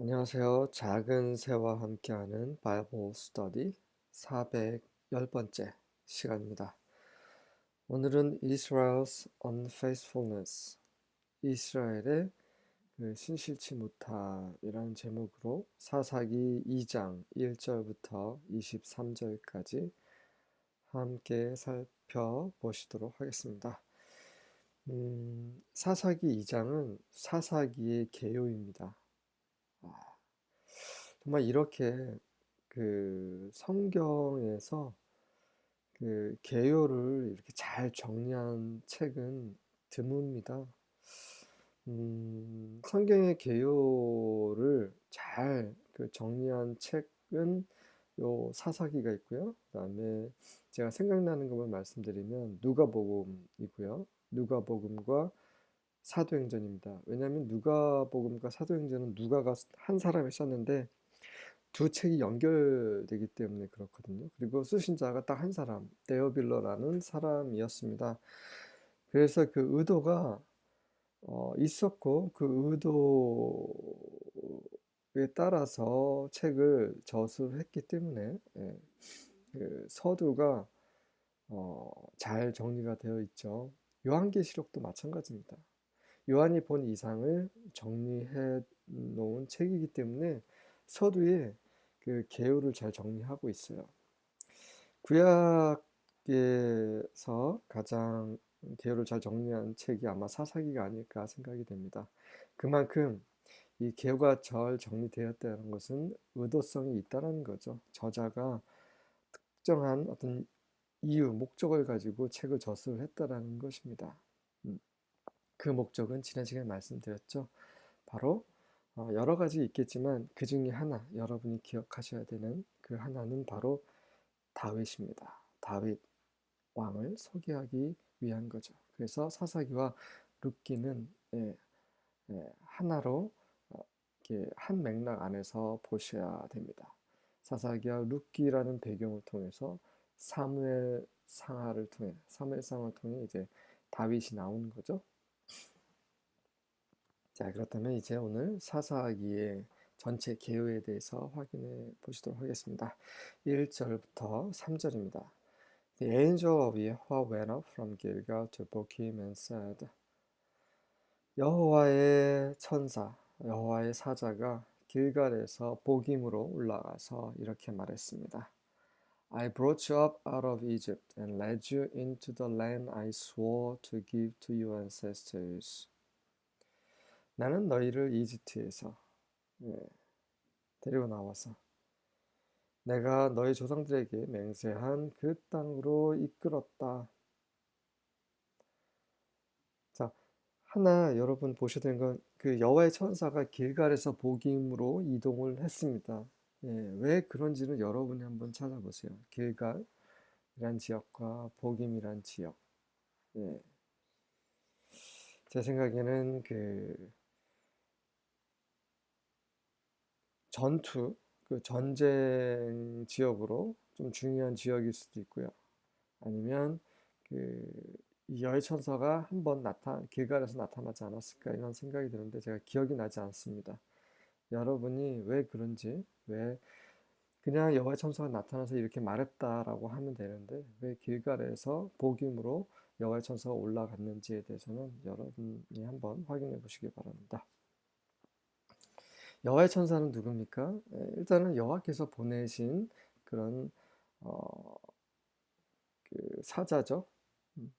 안녕하세요. 작은 새와 함께하는 바이블 스터디 410번째 시간입니다. 오늘은 Israel's Unfaithfulness, 이스라엘의 그 신실치 못함이라는 제목으로 사사기 2장 1절부터 23절까지 함께 살펴보시도록 하겠습니다. 사사기 2장은 사사기의 개요입니다. 정말 이렇게 그 성경에서 그 개요를 이렇게 잘 정리한 책은 드뭅니다. 성경의 개요를 잘 그 정리한 책은 요 사사기가 있고요. 그다음에 제가 생각나는 것만 말씀드리면 누가복음이고요. 누가복음과 사도행전입니다. 왜냐하면 누가복음과 사도행전은 누가가 한 사람이 썼는데 두 책이 연결되기 때문에 그렇거든요. 그리고 쓰신 자가 딱 한 사람, 데오빌러라는 사람이었습니다. 그래서 그 의도가 있었고 그 의도에 따라서 책을 저술했기 때문에 그 서두가 잘 정리가 되어 있죠. 요한계시록도 마찬가지입니다. 요한이 본 이상을 정리해 놓은 책이기 때문에 서두에 그 개요를 잘 정리하고 있어요. 구약에서 가장 개요를 잘 정리한 책이 아마 사사기가 아닐까 생각이 됩니다. 그만큼 이 개요가 잘 정리되었다는 것은 의도성이 있다는 거죠. 저자가 특정한 어떤 이유, 목적을 가지고 책을 저술했다라는 것입니다. 그 목적은 지난 시간에 말씀드렸죠. 바로 여러 가지 있겠지만 그 중에 하나, 여러분이 기억하셔야 되는 그 하나는 바로 다윗입니다. 다윗 왕을 소개하기 위한 거죠. 그래서 사사기와 룻기는 하나로 이렇게 한 맥락 안에서 보셔야 됩니다. 사사기와 룻기라는 배경을 통해서 사무엘 상하를 통해 이제 다윗이 나오는 거죠. 자, 그렇다면 이제 오늘 사사기의 전체 개요에 대해서 확인해 보시도록 하겠습니다. 1절부터 3절입니다. The angel of Yahweh went up from Gilgal to Bochim and said, 여호와의 천사, 여호와의 사자가 길갈에서 보김으로 올라가서 이렇게 말했습니다. I brought you up out of Egypt and led you into the land I swore to give to your ancestors. 나는 너희를 이집트에서 데리고 나와서 내가 너희 조상들에게 맹세한 그 땅으로 이끌었다. 자, 하나 여러분 보셔야 되는 건 그 여호와의 천사가 길갈에서 보김으로 이동을 했습니다. 왜 그런지는 여러분이 한번 찾아보세요. 길갈이란 지역과 보김이란 지역. 제 생각에는 그 그 전쟁 지역으로 좀 중요한 지역일 수도 있고요. 아니면 이 여의 천사가 한번 길갈에서 나타나지 않았을까 이런 생각이 드는데 제가 기억이 나지 않습니다. 여러분이 왜 그런지, 왜 그냥 여호와의 천사가 나타나서 이렇게 말했다라고 하면 되는데 왜 길갈에서 복임으로 여호와의 천사가 올라갔는지에 대해서는 여러분이 한번 확인해 보시기 바랍니다. 여호와의 천사는 누굽니까? 일단은 여호와께서 보내신 그런 어, 그 사자죠. 음,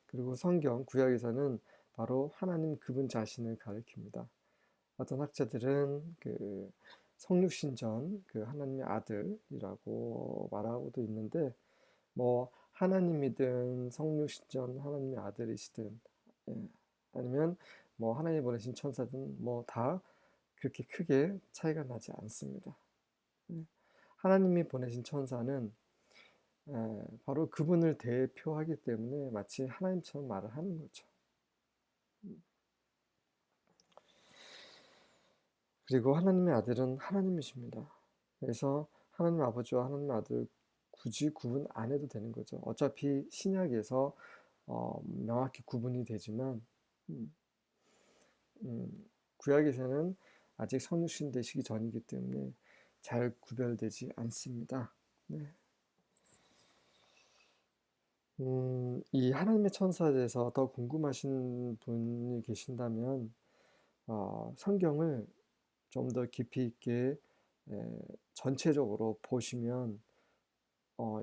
그리고 성경 구약에서는 바로 하나님 그분 자신을 가리킵니다. 어떤 학자들은 그 성육신전 그 하나님의 아들이라고 말하고도 있는데 뭐 하나님이든 성육신전 하나님의 아들이시든 아니면 뭐 하나님 보내신 천사든 뭐 다 그렇게 크게 차이가 나지 않습니다. 하나님이 보내신 천사는 바로 그분을 대표하기 때문에 마치 하나님처럼 말을 하는 거죠. 그리고 하나님의 아들은 하나님이십니다. 그래서 하나님 아버지와 하나님 아들 굳이 구분 안 해도 되는 거죠. 어차피 신약에서 명확히 구분이 되지만 음, 구약에서는 아직 성육신 되시기 전이기 때문에 잘 구별되지 않습니다. 네. 이 하나님의 천사에 대해서 더 궁금하신 분이 계신다면 성경을 좀 더 깊이 있게 전체적으로 보시면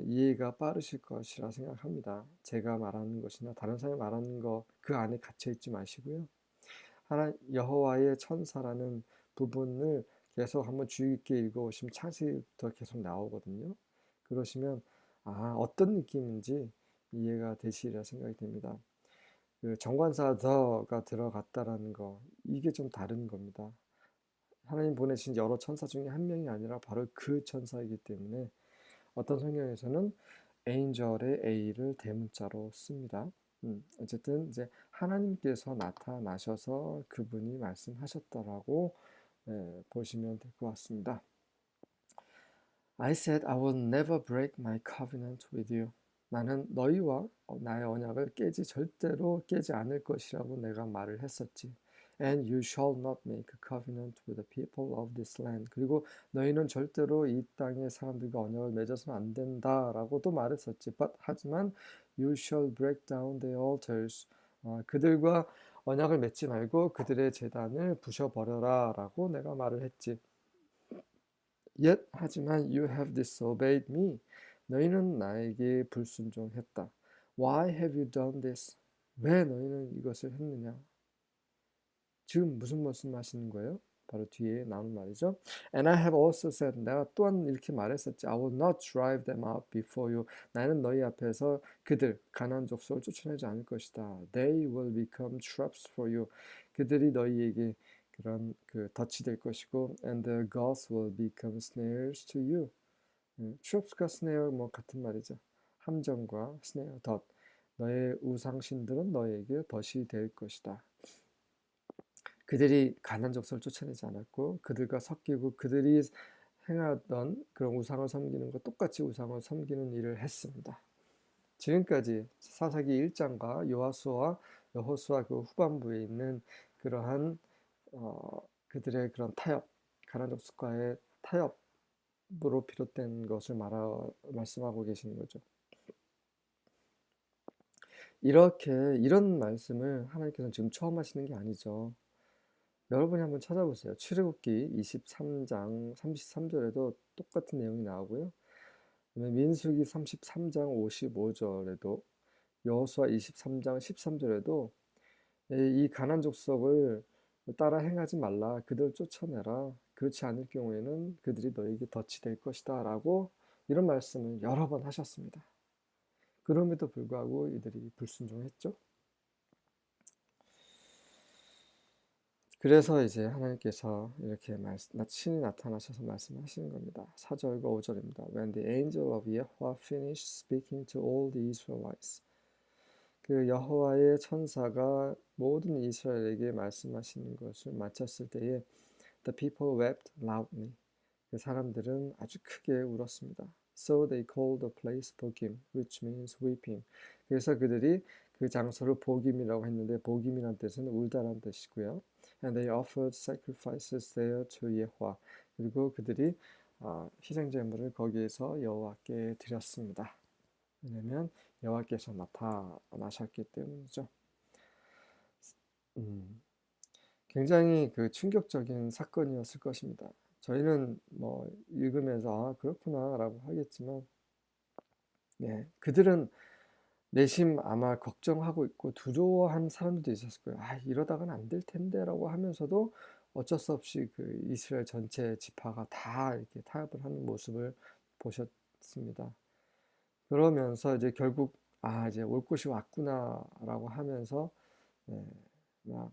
이해가 빠르실 것이라 생각합니다. 제가 말하는 것이나 다른 사람이 말하는 거 그 안에 갇혀 있지 마시고요. 여호와의 천사라는 부분을 계속 한번 주의 깊게 읽어보시면 창세기부터 계속 나오거든요. 그러시면 어떤 느낌인지 이해가 되시리라 생각이 됩니다. 그 정관사 더가 들어갔다라는 거 이게 좀 다른 겁니다. 하나님 보내신 여러 천사 중에 한 명이 아니라 바로 그 천사이기 때문에 어떤 성경에서는 angel의 A를 대문자로 씁니다. 어쨌든 이제 하나님께서 나타나셔서 그분이 말씀하셨다라고 보시면 될 것 같습니다. I said I will never break my covenant with you. 나는 너희와 나의 언약을 절대로 깨지 않을 것이라고 내가 말을 했었지. And you shall not make a covenant with the people of this land. 그리고 너희는 절대로 이 땅의 사람들과 언약을 맺어서는 안 된다라고도 말했었지. 하지만 you shall break down their altars. 그들과 언약을 맺지 말고 그들의 제단을 부셔버려라 라고 내가 말을 했지. Yet 하지만 you have disobeyed me. 너희는 나에게 불순종했다. Why have you done this? 왜 너희는 이것을 했느냐? 지금 무슨 말씀하시는 거예요? 바로 뒤에 나오는 말이죠. And I have also said, 내가 또한 이렇게 말했었지. I will not drive them out before you. 나는 너희 앞에서 그들, 가나안 족속을 쫓아내지 않을 것이다. They will become traps for you. 그들이 너희에게 그런 덫이 될 것이고, and their gods will become snares to you. traps과 snare 뭐 같은 말이죠. 함정과 snare, 덫. 너의 우상신들은 너에게 덫이 될 것이다. 그들이 가나안 족속을 쫓아내지 않았고 그들과 섞이고 그들이 행하던 그런 우상을 섬기는 것 똑같이 우상을 섬기는 일을 했습니다. 지금까지 사사기 1장과 여호수아 그 후반부에 있는 그러한 그들의 그런 타협, 가나안 족속과의 타협으로 비롯된 것을 말씀하고 계시는 거죠. 이런 말씀을 하나님께서는 지금 처음 하시는 게 아니죠. 여러분이 한번 찾아보세요. 출애굽기 23장 33절에도 똑같은 내용이 나오고요. 민수기 33장 55절에도 여호수아 23장 13절에도 이 가나안 족속을 따라 행하지 말라. 그들을 쫓아내라. 그렇지 않을 경우에는 그들이 너에게 덫이 될 것이다. 라고 이런 말씀을 여러 번 하셨습니다. 그럼에도 불구하고 이들이 불순종했죠. 그래서 이제 하나님께서 이렇게 신이 나타나셔서 말씀하시는 겁니다. 4절과 5절입니다. When the angel of Yahweh finished speaking to all the Israelites. 그 여호와의 천사가 모든 이스라엘에게 말씀하시는 것을 마쳤을 때에 the people wept loudly. 그 사람들은 아주 크게 울었습니다. So they called the place Bogim, which means weeping. 그래서 그들이 그 장소를 보김이라고 했는데 보김이란 뜻은 울다란 뜻이고요. And they offered sacrifices there to Yahweh. 그리고 그들이 희생 제물을 거기에서 여호와께 드렸습니다. 왜냐하면 여호와께서 나타나셨기 때문이죠. 굉장히 충격적인 사건이었을 것입니다. 저희는 뭐 읽으면서 그렇구나라고 하겠지만, 그들은 내심 아마 걱정하고 있고 두려워한 사람들도 있었을 거예요. 이러다가는 안 될 텐데라고 하면서도 어쩔 수 없이 그 이스라엘 전체 지파가 다 이렇게 타협을 하는 모습을 보셨습니다. 그러면서 이제 결국 이제 올 곳이 왔구나라고 하면서 막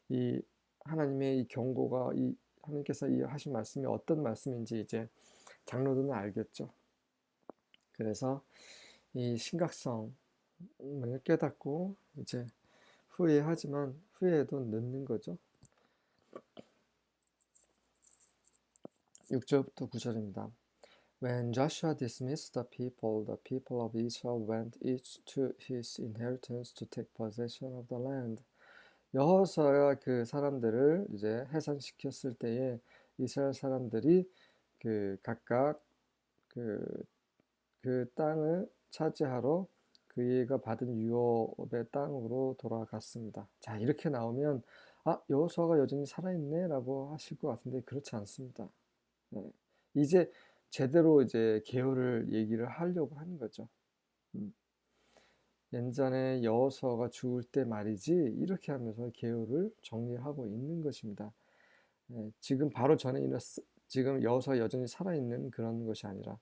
이 하나님의 이 경고가 하나님께서 이 하신 말씀이 어떤 말씀인지 이제 장로들은 알겠죠. 그래서 이 심각성을 깨닫고 이제 후회하지만 후회해도 늦는 거죠. 6절부터 9절입니다. When Joshua dismissed the people of Israel went each to his inheritance to take possession of the land. 여호수아가 그 사람들을 이제 해산시켰을 때에 이스라엘 사람들이 그 각각 그, 그 땅을 차지하러 그이가 받은 유업의 땅으로 돌아갔습니다. 자, 이렇게 나오면 여호수아가 여전히 살아있네라고 하실 것 같은데 그렇지 않습니다. 네. 이제 제대로 이제 계율을 얘기를 하려고 하는 거죠. 음. 옛전에 여호수아가 죽을 때 말이지 이렇게 하면서 계율을 정리하고 있는 것입니다. 지금 바로 전에 지금 여호수아 여전히 살아있는 그런 것이 아니라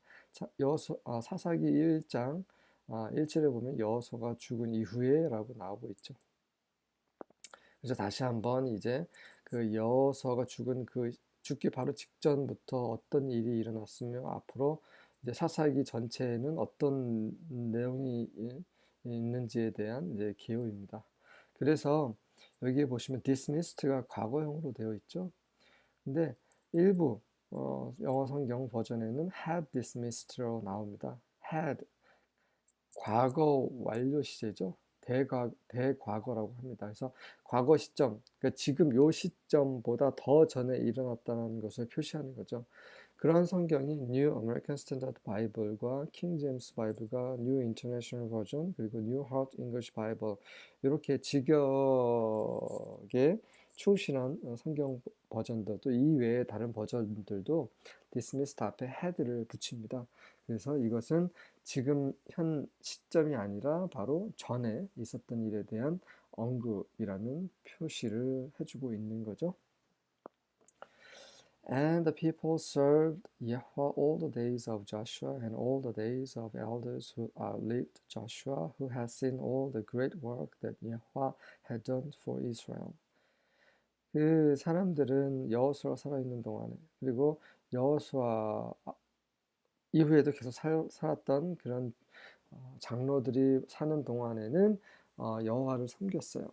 사사기 1장 1절에 보면 여호수아가 죽은 이후에라고 나오고 있죠. 그래서 다시 한번 이제 그 여호수아가 죽은 그 죽기 바로 직전부터 어떤 일이 일어났으며 앞으로 이제 사사기 전체에는 어떤 내용이 있는지에 대한 이제 개요입니다. 그래서 여기에 보시면 dismissed가 과거형으로 되어 있죠. 근데 일부 영어 성경 버전에는 had dismissed로 나옵니다. had 과거 완료 시제죠. 대과거라고 합니다. 그래서 과거 시점, 그러니까 지금 요 시점보다 더 전에 일어났다는 것을 표시하는 거죠. 그런 성경이 New American Standard Bible과 King James Bible가 New International Version 그리고 New Heart English Bible 이렇게 직역에 충실한 성경 버전도 또 이외의 다른 버전들도 dismissed 앞에 had를 붙입니다. 그래서 이것은 지금 현 시점이 아니라 바로 전에 있었던 일에 대한 언급이라는 표시를 해주고 있는 거죠. And the people served Yahweh all the days of Joshua and all the days of elders who outlived Joshua, who had seen all the great work that Yahweh had done for Israel. 그 사람들은 여호수아 살아있는 동안에 그리고 여호수아 이후에도 계속 살았던 그런 장로들이 사는 동안에는 여호와를 섬겼어요.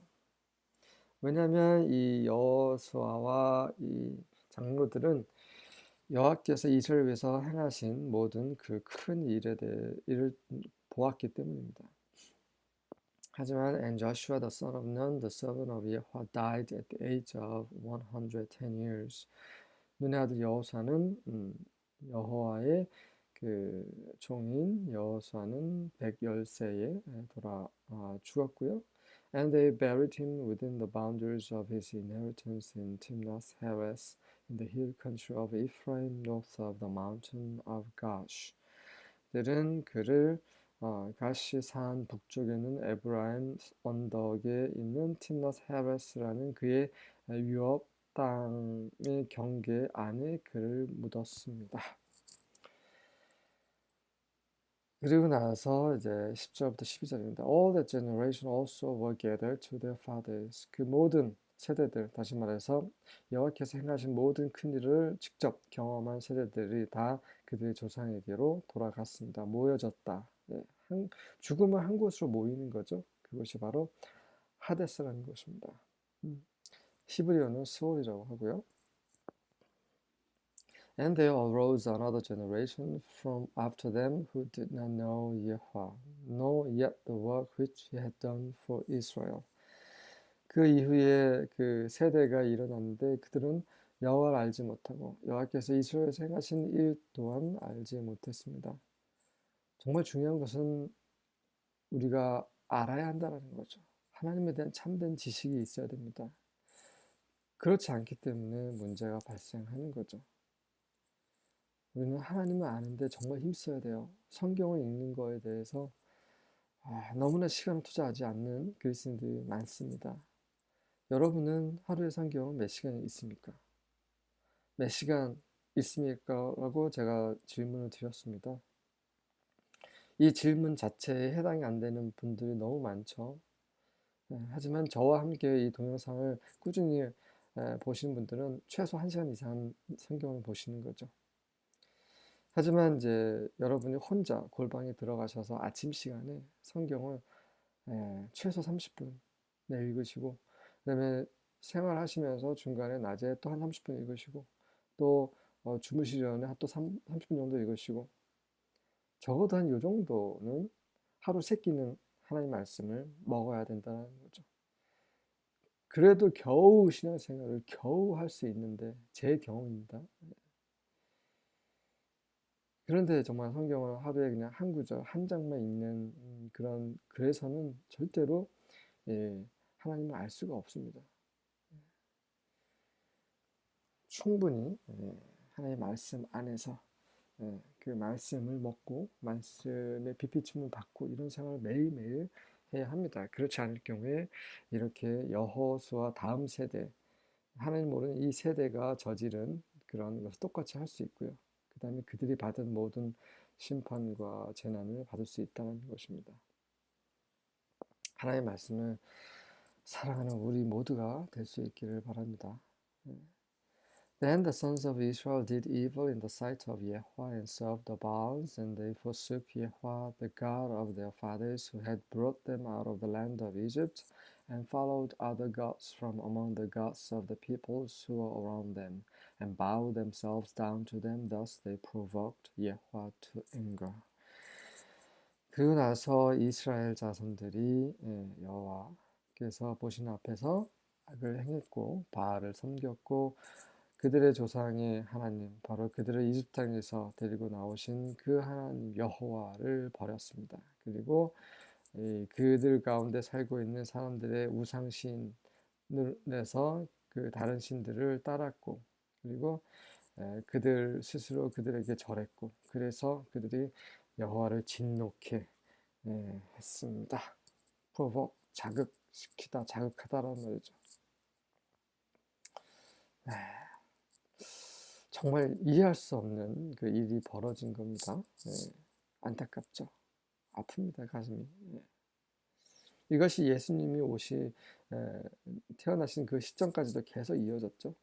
왜냐하면 이 여호수아와 이 장로들은 여호와께서 이스라엘을 위해서 행하신 모든 그 큰 일을 보았기 때문입니다. 하지만 and Joshua the son of Nun, the servant of Yahweh, died at the age of 110 years. 눈의 아들 여호수아는 여호와의 그 종인 여호수아는 110세에 죽었고요. And they buried him within the boundaries of his inheritance in Timnath Heres in the hill country of Ephraim north of the mountain of Gash. 들은 그를 가시산 북쪽에는 에브라임 언덕에 있는 팀나스 헤베스라는 그의 유업 땅의 경계 안에 그를 묻었습니다. 그리고 나서 이제 10절부터 12절입니다. All that generation also were gathered to their fathers. 그 모든 세대들, 다시 말해서 여호와께서 행하신 모든 큰 일을 직접 경험한 세대들이 다 그들의 조상에게로 돌아갔습니다. 모여졌다. 네, 죽음을 한 곳으로 모이는 거죠. 그것이 바로 하데스라는 것입니다. 히브리어는 스월이라고 하고요. And there arose another generation from after them who did not know Yahweh, nor yet the work which he had done for Israel. 그 이후에 그 세대가 일어났는데 그들은 여호와를 알지 못하고 여호와께서 이스라엘에서 행하신 일 또한 알지 못했습니다. 정말 중요한 것은 우리가 알아야 한다는 거죠. 하나님에 대한 참된 지식이 있어야 됩니다. 그렇지 않기 때문에 문제가 발생하는 거죠. 우리는 하나님을 아는데 정말 힘써야 돼요. 성경을 읽는 거에 대해서 너무나 시간을 투자하지 않는 그리스도인들이 많습니다. 여러분은 하루에 성경 몇 시간 있습니까? 몇 시간 있습니까? 라고 제가 질문을 드렸습니다. 이 질문 자체에 해당이 안 되는 분들이 너무 많죠. 하지만 저와 함께 이 동영상을 꾸준히 보시는 분들은 최소 1시간 이상 성경을 보시는 거죠. 하지만 이제 여러분이 혼자 골방에 들어가셔서 아침 시간에 성경을 최소 30분 읽으시고 그다음에 생활하시면서 중간에 낮에 또 한 30분 읽으시고 또 주무시기 전에 또 30분 정도 읽으시고 적어도 한 요 정도는 하루 3끼는 하나님 말씀을 먹어야 된다는 거죠. 그래도 겨우 신앙생활을 겨우 할 수 있는데 제 경우입니다. 그런데 정말 성경을 하루에 그냥 한 구절 한 장만 읽는 그런 그래서는 절대로 예, 하나님을 알 수가 없습니다. 충분히 하나님의 말씀 안에서 그 말씀을 먹고 말씀의 비피침을 받고 이런 생활을 매일매일 해야 합니다. 그렇지 않을 경우에 이렇게 여호수아 다음 세대 하나님 모르는 이 세대가 저지른 그런 것을 똑같이 할 수 있고요. 그 다음에 그들이 받은 모든 심판과 재난을 받을 수 있다는 것입니다. 하나님의 말씀을 사랑하는 우리 모두가 될 수 있기를 바랍니다. Then the sons of Israel did evil in the sight of Yahweh and served the Baals, and they forsook Yahweh, the God of their fathers, who had brought them out of the land of Egypt, and followed other gods from among the gods of the peoples who were around them, and bowed themselves down to them. Thus they provoked Yahweh to anger. 그리고 나서 이스라엘 자손들이 여호와께서 보시는 앞에서 악을 행했고 바알을 섬겼고 그들의 조상의 하나님, 바로 그들을 이집트 땅에서 데리고 나오신 그 하나님 여호와를 버렸습니다. 그리고 그들 가운데 살고 있는 사람들의 우상신에서 그 다른 신들을 따랐고, 그리고 그들 스스로 그들에게 절했고, 그래서 그들이 여호와를 진노케 했습니다. 프로복, 자극시키다, 자극하다라는 말이죠. 정말 이해할 수 없는 그 일이 벌어진 겁니다. 안타깝죠. 아픕니다, 가슴이. 이것이 예수님이 태어나신 그 시점까지도 계속 이어졌죠.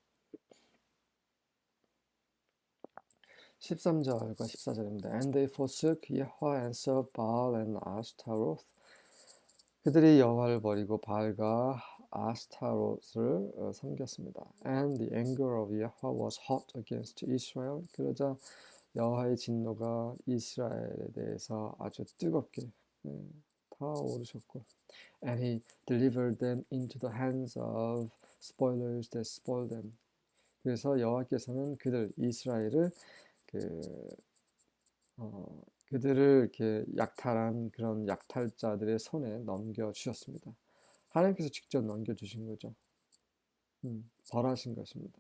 13절과 14절입니다. And they forsook Yahweh and served Baal and Ashtaroth. 그들이 여호와를 버리고 바알과 아스타롯을 섬겼습니다. And the anger of Yahweh was hot against Israel. 그러자 여호와의 진노가 이스라엘에 대해서 아주 뜨겁게 타오르셨고, and he delivered them into the hands of spoilers that spoiled them. 그래서 여호와께서는 이스라엘을 그들을 이렇게 약탈한 그런 약탈자들의 손에 넘겨 주셨습니다. 하나님께서 직접 넘겨 주신 거죠. 벌하신 것입니다.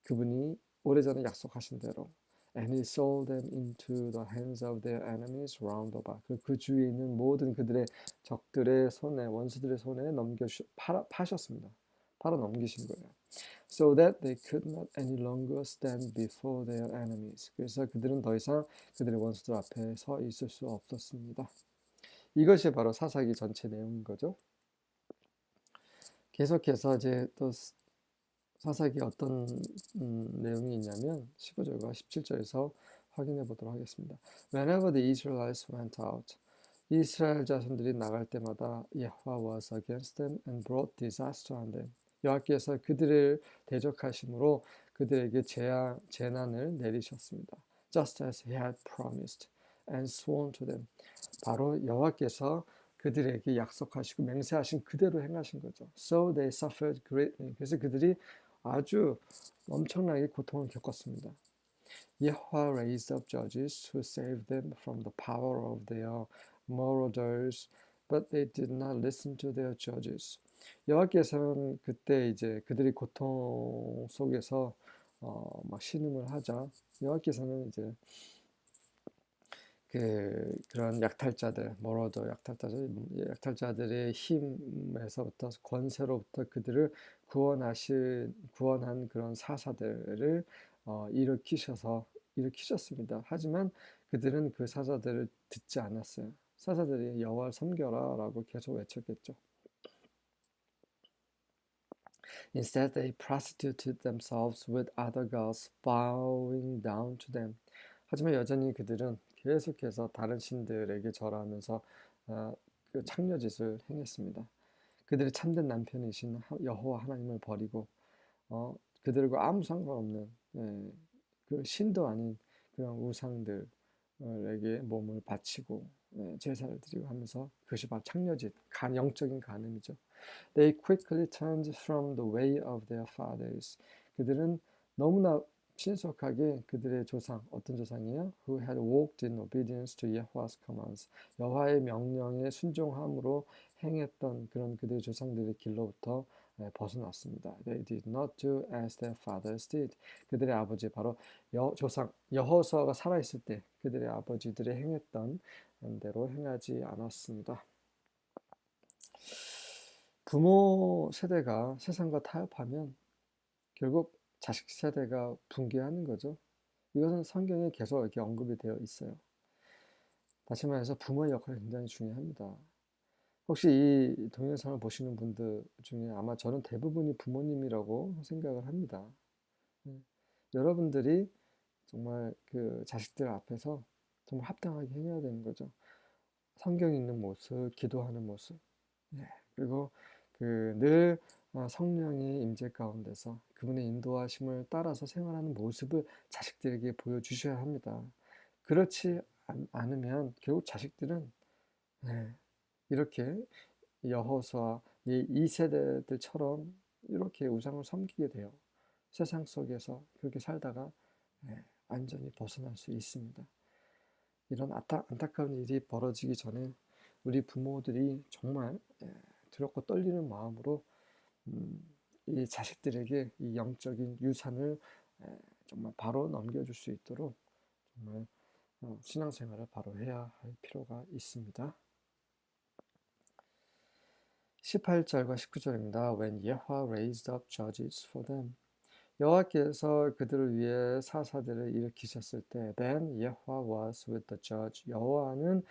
그분이 오래전에 약속하신 대로 And he sold them into the hands of their enemies round about. 그 주위에 있는 모든 그들의 적들의 손에, 원수들의 손에 파셨습니다. 팔아 넘기신 거예요. So that they could not any longer stand before their enemies. 그래서 그들은 더 이상 그들의 원수들 앞에 서 있을 수 없었습니다. 이것이 바로 사사기 전체 내용인 거죠. 계속해서 이제 또 사사기 어떤 내용이 있냐면 15절과 17절에서 확인해 보도록 하겠습니다. Whenever the Israelites went out, 이스라엘 자손들이 나갈 때마다 Yahweh was against them and brought disaster on them. 여호와께서 그들을 대적하심으로 그들에게 재난을 내리셨습니다. Just as he had promised and sworn to them. 바로 여호와께서 그들에게 약속하시고 맹세하신 그대로 행하신 거죠. So they suffered greatly. 그래서 그들이 아주 엄청나게 고통을 겪었습니다. Yahweh raised up judges who saved them from the power of their marauders, but they did not listen to their judges. 여호와께서는 그때 이제 그들이 고통 속에서 막 신음을 하자 여호와께서는 이제 그런 약탈자들, 머러더 약탈자들의 힘에서부터 권세로부터 그들을 구원한 그런 사사들을 일으키셨습니다. 하지만 그들은 그 사사들을 듣지 않았어요. 사사들이 여호와를 섬겨라라고 계속 외쳤겠죠. Instead, they prostituted themselves with other gods, bowing down to them. 하지만 여전히 그들은 계속해서 다른 신들에게 절하면서 그 창녀짓을 행했습니다. 그들의 참된 남편이신 여호와 하나님을 버리고 그들과 아무 상관없는 그 신도 아닌 그런 우상들에게 몸을 바치고 제사를 드리고 하면서 그것이 바로 창녀짓, 영적인 간음이죠. They quickly turned from the way of their fathers. 그들은 너무나 신속하게 그들의 조상, 어떤 조상이에요? Who had walked in obedience to Yahweh's commands. 여호와의 명령에 순종함으로 행했던 그런 그들의 조상들의 길로부터 벗어났습니다. They did not do as their fathers did. 그들의 아버지 바로 조상 여호수아가 살아있을 때 그들의 아버지들이 행했던 대로 행하지 않았습니다. 부모 세대가 세상과 타협하면 결국 자식 세대가 붕괴하는 거죠. 이것은 성경에 계속 이렇게 언급이 되어 있어요. 다시 말해서 부모의 역할이 굉장히 중요합니다. 혹시 이 동영상을 보시는 분들 중에 아마 저는 대부분이 부모님이라고 생각을 합니다. 여러분들이 정말 그 자식들 앞에서 정말 합당하게 행해야 되는 거죠. 성경 읽는 모습, 기도하는 모습, 그리고 늘 성령의 임재 가운데서 그분의 인도하심을 따라서 생활하는 모습을 자식들에게 보여주셔야 합니다. 그렇지 않으면 결국 자식들은 이렇게 여호수아 이 세대들처럼 이렇게 우상을 섬기게 돼요. 세상 속에서 그렇게 살다가 완전히 벗어날 수 있습니다. 이런 안타까운 일이 벌어지기 전에 우리 부모들이 정말 두렵고 떨리는 마음으로 이 자식들에게 이 영적인 유산을 정말 바로 넘겨줄 수 있도록 정말 신앙생활을 바로 해야 할 필요가 있습니다. 18절과 19절입니다. When Yahweh raised up judges for them. 여호와께서 그들을 위해 사사들을 일으키셨을 때 Then Yahweh was with the judge. 여호와는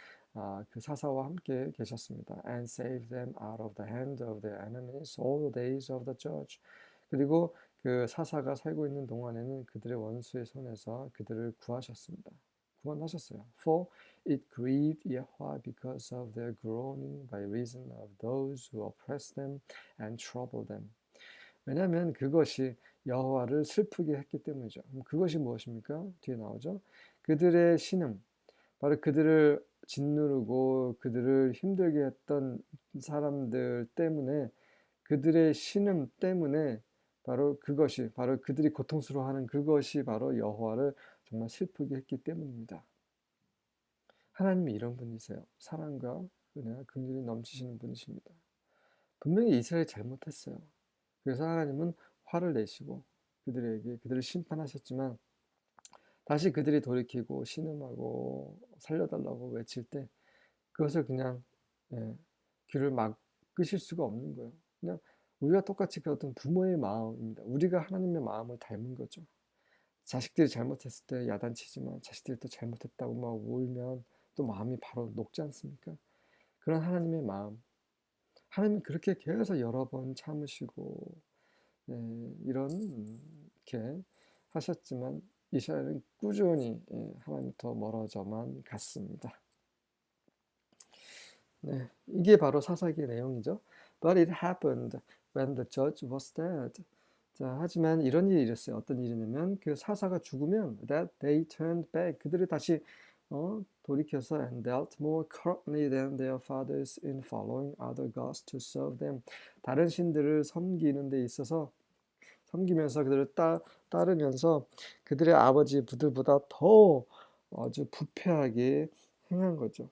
그 사사와 함께 계셨습니다. And saved them out of the hand of their enemies all the days of the judge. 그리고 그 사사가 살고 있는 동안에는 그들의 원수의 손에서 그들을 구하셨습니다. 구원하셨어요. For it grieved Yahweh because of their groaning by reason of those who oppressed them and troubled them. 왜냐하면 그것이 여호와를 슬프게 했기 때문이죠. 그럼 그것이 무엇입니까? 뒤에 나오죠. 그들의 신음, 바로 그들을 짓누르고 그들을 힘들게 했던 사람들 때문에 그들의 신음 때문에 바로 그것이 바로 그들이 고통스러워하는 그것이 바로 여호와를 정말 슬프게 했기 때문입니다. 하나님이 이런 분이세요. 사랑과 은혜와 긍휼이 넘치시는 분이십니다. 분명히 이스라엘이 잘못했어요. 그래서 하나님은 화를 내시고 그들을 심판하셨지만 다시 그들이 돌이키고 신음하고 살려달라고 외칠 때 그것을 그냥 귀를 막으실 수가 없는 거예요. 그냥 우리가 똑같이 그 어떤 부모의 마음입니다. 우리가 하나님의 마음을 닮은 거죠. 자식들이 잘못했을 때 야단치지만 자식들이 또 잘못했다고 막 울면 또 마음이 바로 녹지 않습니까? 그런 하나님의 마음. 하나님은 그렇게 계속 여러 번 참으시고 이렇게 하셨지만 이스라엘은 꾸준히 하나님부터 멀어져만 갔습니다. 이게 바로 사사기의 내용이죠. But it happened when the judge was dead. 자, 하지만 이런 일이 있었어요. 어떤 일이냐면 그 사사가 죽으면 that they turned back. 그들이 다시 돌이켜서 and dealt more corruptly than their fathers in following other gods to serve them. 다른 신들을 섬기는 데 있어서 섬기면서 그들을 따르면서 그들의 아버지들보다 더 아주 부패하게 행한 거죠.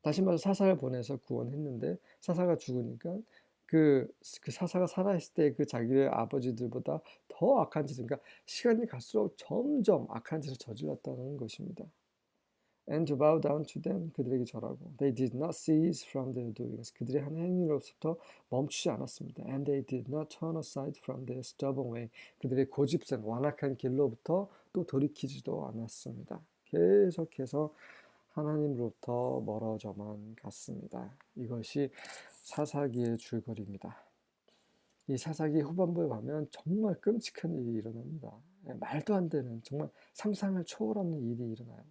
다시 말해서 사사를 보내서 구원했는데 사사가 죽으니까 그 사사가 살아있을 때 그 자기의 아버지들보다 더 악한 짓을, 그러니까 시간이 갈수록 점점 악한 짓을 저질렀다는 것입니다. And to bow down to them, 그들에게 절하고. They did not cease from their doings. 그들의 한 행위로부터 멈추지 않았습니다. And they did not turn aside from their stubborn way. 그들의 고집센 완악한 길로부터 또 돌이키지도 않았습니다. 계속해서 하나님으로부터 멀어져만 갔습니다. 이것이 사사기의 줄거리입니다. 이 사사기 후반부에 가면 정말 끔찍한 일이 일어납니다. 말도 안 되는 정말 상상을 초월하는 일이 일어나요.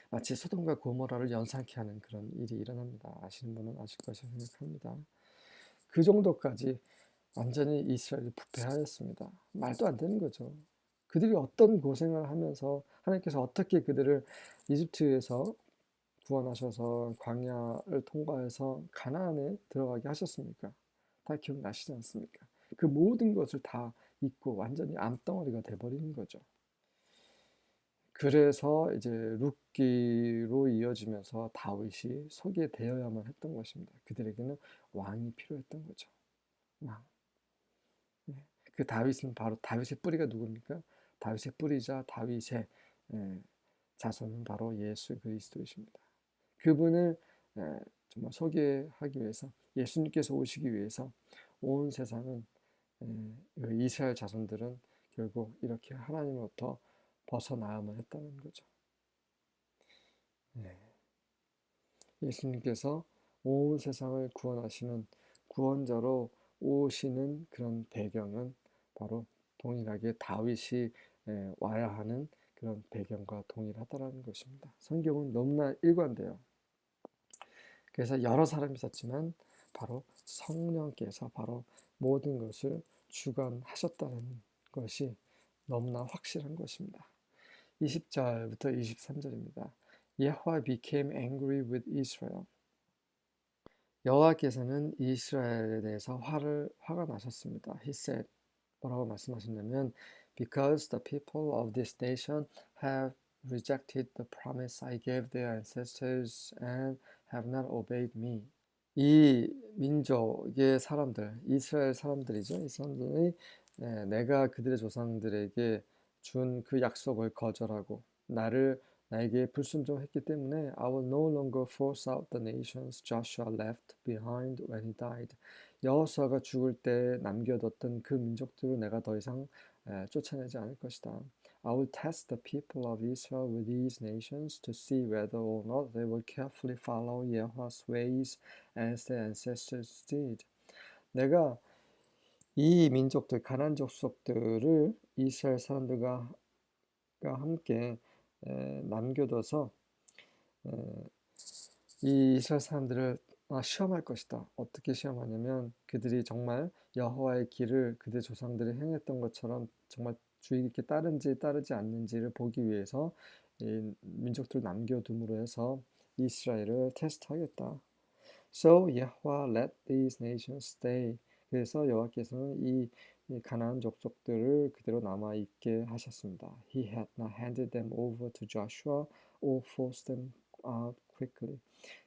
마치 소돔과 고모라를 연상케 하는 그런 일이 일어납니다. 아시는 분은 아실 것이라 생각합니다. 그 정도까지 완전히 이스라엘이 부패하였습니다. 말도 안 되는 거죠. 그들이 어떤 고생을 하면서 하나님께서 어떻게 그들을 이집트에서 구원하셔서 광야를 통과해서 가나안에 들어가게 하셨습니까? 다 기억나시지 않습니까? 그 모든 것을 다 잊고 완전히 암덩어리가 돼버리는 거죠. 그래서 이제 룻기로 이어지면서 다윗이 서게 되어야만 했던 것입니다. 그들에게는 왕이 필요했던 거죠. 왕. 네. 그 다윗은 바로 다윗의 뿌리가 누굽니까? 다윗의 뿌리자 다윗의 예, 자손은 바로 예수 그리스도이십니다. 그분을 정말 소개하기 위해서 예수님께서 오시기 위해서 온 세상은 그 이스라엘 자손들은 결국 이렇게 하나님으로부터 벗어나야만 했다는 거죠. 네. 예수님께서 온 세상을 구원하시는 구원자로 오시는 그런 배경은 바로 동일하게 다윗이 와야 하는 그런 배경과 동일하다라는 것입니다. 성경은 너무나 일관돼요. 그래서 여러 사람이 있었지만 바로 성령께서 바로 모든 것을 주관하셨다는 것이 너무나 확실한 것입니다. 20절부터 23절입니다. 여호와 became angry with Israel. 여호와께서는 이스라엘에 대해서 화가 나셨습니다. He said, 뭐라고 말씀하셨냐면 Because the people of this nation have rejected the promise I gave their ancestors and have not obeyed me. 이 민족의 사람들, 이스라엘 사람들이죠. 이 사람들이 내가 그들의 조상들에게 준 그 약속을 거절하고 나에게 불순종했기 때문에 I will no longer force out the nations Joshua left behind when he died. 여호수아가 죽을 때 남겨뒀던 그 민족들을 내가 더 이상 쫓아내지 않을 것이다. I will test the people of Israel with these nations to see whether or not they will carefully follow Yahweh's ways as their ancestors did. 내가 이 민족들, 가나안 족속들을 이스라엘 사람들과 함께 남겨둬서 이 이스라엘 사람들을 시험할 것이다. 어떻게 시험하냐면 그들이 정말 여호와의 길을 그들 조상들이 행했던 것처럼 정말 주의 깊게 따른지 따르지 않는지를 보기 위해서 이 민족들을 남겨둠으로 해서 이스라엘을 테스트하겠다. So Yahweh let these nations stay. 그래서 여호와께서는 이 가나안 족속들을 그대로 남아 있게 하셨습니다. He had not handed them over to Joshua or forced them out quickly.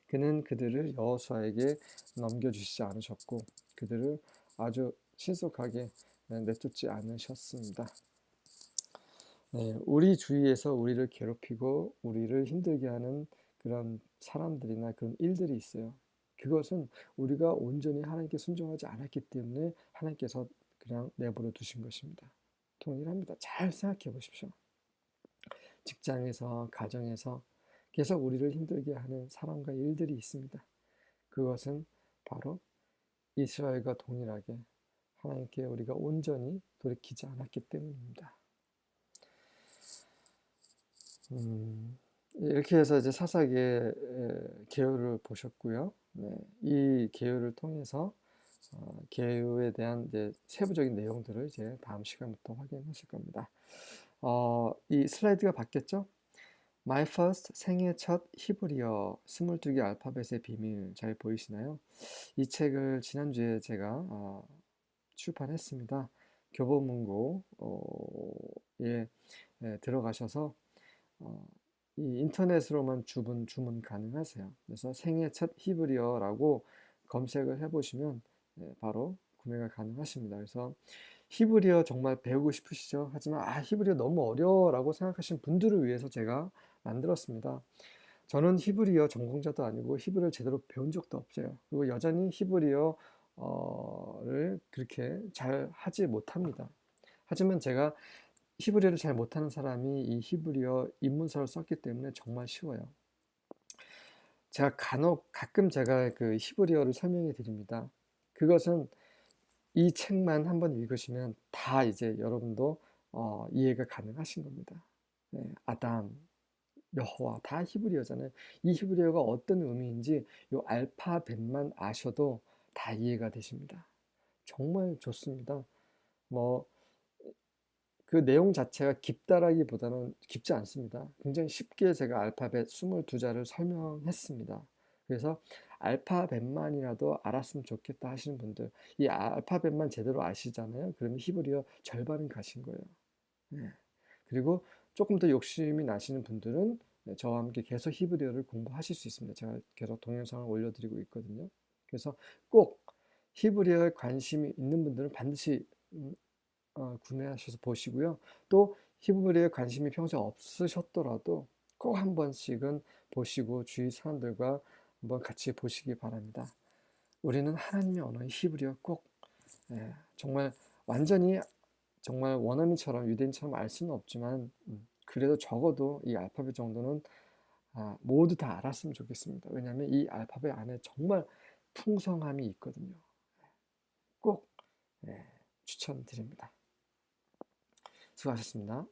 그는 그들을 여호수아에게 넘겨주시지 않으셨고 그들을 아주 신속하게 내쫓지 않으셨습니다. 네, 우리 주위에서 우리를 괴롭히고 우리를 힘들게 하는 그런 사람들이나 그런 일들이 있어요. 그것은 우리가 온전히 하나님께 순종하지 않았기 때문에 하나님께서 그냥 내버려 두신 것입니다. 동일합니다. 잘 생각해 보십시오. 직장에서, 가정에서 계속 우리를 힘들게 하는 사람과 일들이 있습니다. 그것은 바로 이스라엘과 동일하게 하나님께 우리가 온전히 돌이키지 않았기 때문입니다. 이렇게 해서 이제 사사기의 계율을 보셨고요. 네, 이 계율을 통해서 계율에 대한 이제 세부적인 내용들을 이제 다음 시간부터 확인하실 겁니다. 이 슬라이드가 바뀌었죠? My First 생애 첫 히브리어 22개 알파벳의 비밀 잘 보이시나요? 이 책을 지난주에 제가 출판했습니다. 교보문고에 들어가셔서 이 인터넷으로만 주문 가능하세요. 그래서 생애 첫 히브리어라고 검색을 해보시면 바로 구매가 가능하십니다. 그래서 히브리어 정말 배우고 싶으시죠? 하지만 히브리어 너무 어려워라고 생각하시는 분들을 위해서 제가 만들었습니다. 저는 히브리어 전공자도 아니고 히브리어를 제대로 배운 적도 없어요. 그리고 여전히 히브리어를 그렇게 잘 하지 못합니다. 하지만 제가 히브리어를 잘 못하는 사람이 이 히브리어 입문서를 썼기 때문에 정말 쉬워요. 제가 가끔 제가 그 히브리어를 설명해 드립니다. 그것은 이 책만 한번 읽으시면 다 이제 여러분도 이해가 가능하신 겁니다. 네, 아담, 여호와 다 히브리어잖아요. 이 히브리어가 어떤 의미인지 이 알파벳만 아셔도 다 이해가 되십니다. 정말 좋습니다. 뭐 그 내용 자체가 깊다라기보다는 깊지 않습니다. 굉장히 쉽게 제가 알파벳 22자를 설명했습니다. 그래서 알파벳만이라도 알았으면 좋겠다 하시는 분들, 이 알파벳만 제대로 아시잖아요. 그러면 히브리어 절반은 가신 거예요. 네. 그리고 조금 더 욕심이 나시는 분들은 저와 함께 계속 히브리어를 공부하실 수 있습니다. 제가 계속 동영상을 올려드리고 있거든요. 그래서 꼭 히브리어에 관심이 있는 분들은 반드시 구매하셔서 보시고요. 또 히브리어에 관심이 평소에 없으셨더라도 꼭 한 번씩은 보시고 주위 사람들과 한번 같이 보시기 바랍니다. 우리는 하나님의 언어인 히브리어 꼭 정말 완전히 정말 원어민처럼 유대인처럼 알 수는 없지만 그래도 적어도 이 알파벳 정도는 모두 다 알았으면 좋겠습니다. 왜냐하면 이 알파벳 안에 정말 풍성함이 있거든요. 꼭 추천드립니다. 수고하셨습니다.